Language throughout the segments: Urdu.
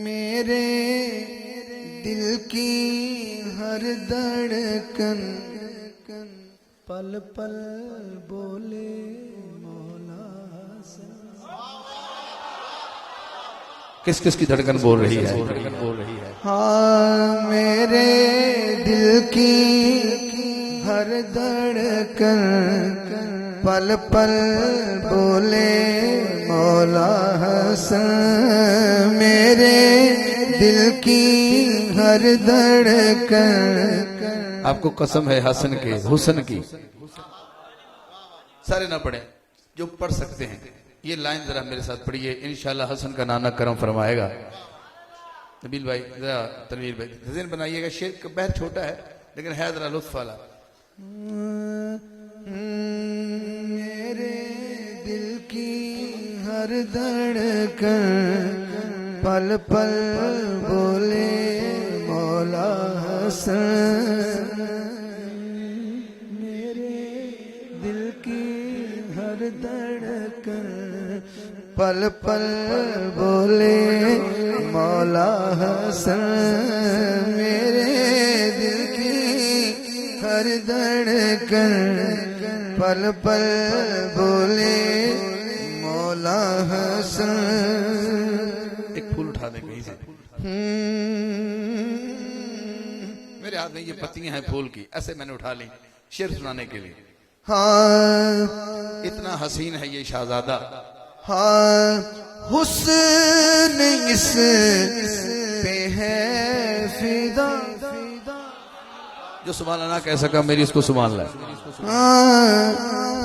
میرے دل کی ہر دھڑکن پل پل بولے مولا سے. کس کس کی دھڑکن بول رہی ہے؟ ہاں میرے دل کی ہر دھڑکن پل پل بولے مولا حسن. میرے دل کی ہر دھڑکن. آپ کو قسم ہے حسن کے حسن کی. سارے نہ پڑھیں، جو پڑھ سکتے ہیں یہ لائن ذرا میرے ساتھ پڑھیے، انشاءاللہ حسن کا نانا کرم فرمائے گا. نبیل بھائی ذرا، تنویر بھائی ذہن بنائیے گا. شعر کا بہت چھوٹا ہے لیکن ہے ذرا لطف والا. میرے دل کی ہر دھڑکن پل پل بولے مولا حسن. میرے دل کی ہر دھڑکن پل پل بولے مولا حسن. میرے دل کی ہر دھڑکن پل پل بولے مولا حسن. ایک پھول اٹھا دیں کہیں سے. میرے ہاتھ میں یہ پتیاں ہیں پھول کی، ایسے میں نے اٹھا لی شعر سنانے کے لیے. ہاں اتنا حسین ہے یہ شہزادہ. ہاں حسن اس پہ ہے فدا. جو سبحان اللہ نہ کہہ سکا میری اس کو سبحان اللہ.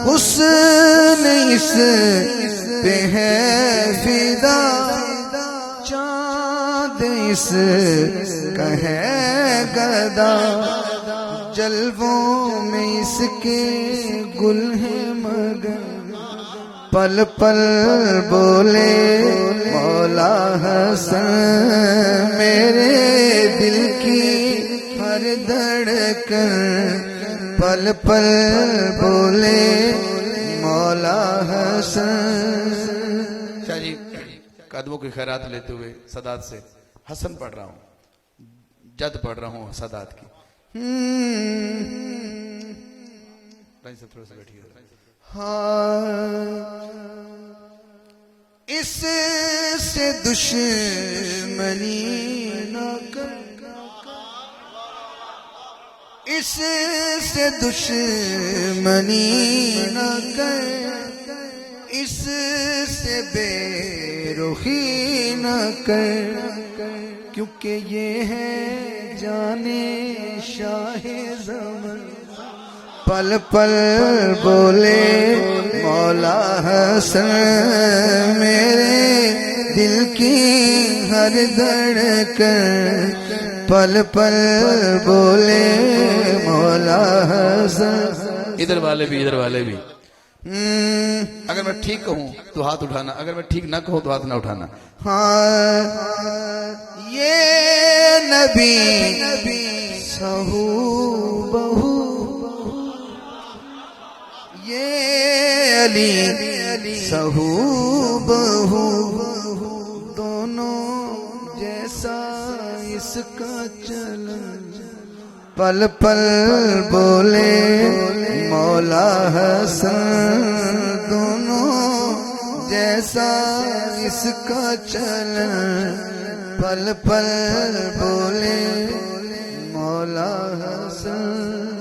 حسن اس پہ ہے فدا. چاند اس کا ہے گدا. جلووں میں اس کے گل ہیں مگر پل پل بولے مولا حسن. میرے دل کی ہر دھڑکن پل پل بولے مولا حسن. شاہ جی قدموں کی خیرات لیتے ہوئے سادات سے حسن پڑھ رہا ہوں، جد پڑھ رہا ہوں سادات کی. تھوڑا سا بیٹھیے. ہاں اس سے دشمنی نہ کر. اس سے دشمنی نہ کر. اس سے بے رخی نہ کر. کیونکہ یہ ہے جانے شاہ زمن پل پل بولے مولا حسن. میرے دل کی ہر دھڑکن پل پل بولے مولا حسن. ادھر والے بھی ادھر والے بھی. اگر میں ٹھیک کہوں تو ہاتھ اٹھانا، اگر میں ٹھیک نہ کہوں تو ہاتھ نہ اٹھانا. ہاں یہ نبی سہو بہو، یہ علی سہو بہو. دونوں جیسا اس کا چلن پل پل بولے مولا حسن. دونوں جیسا اس کا چلن پل پل بولے مولا حسن.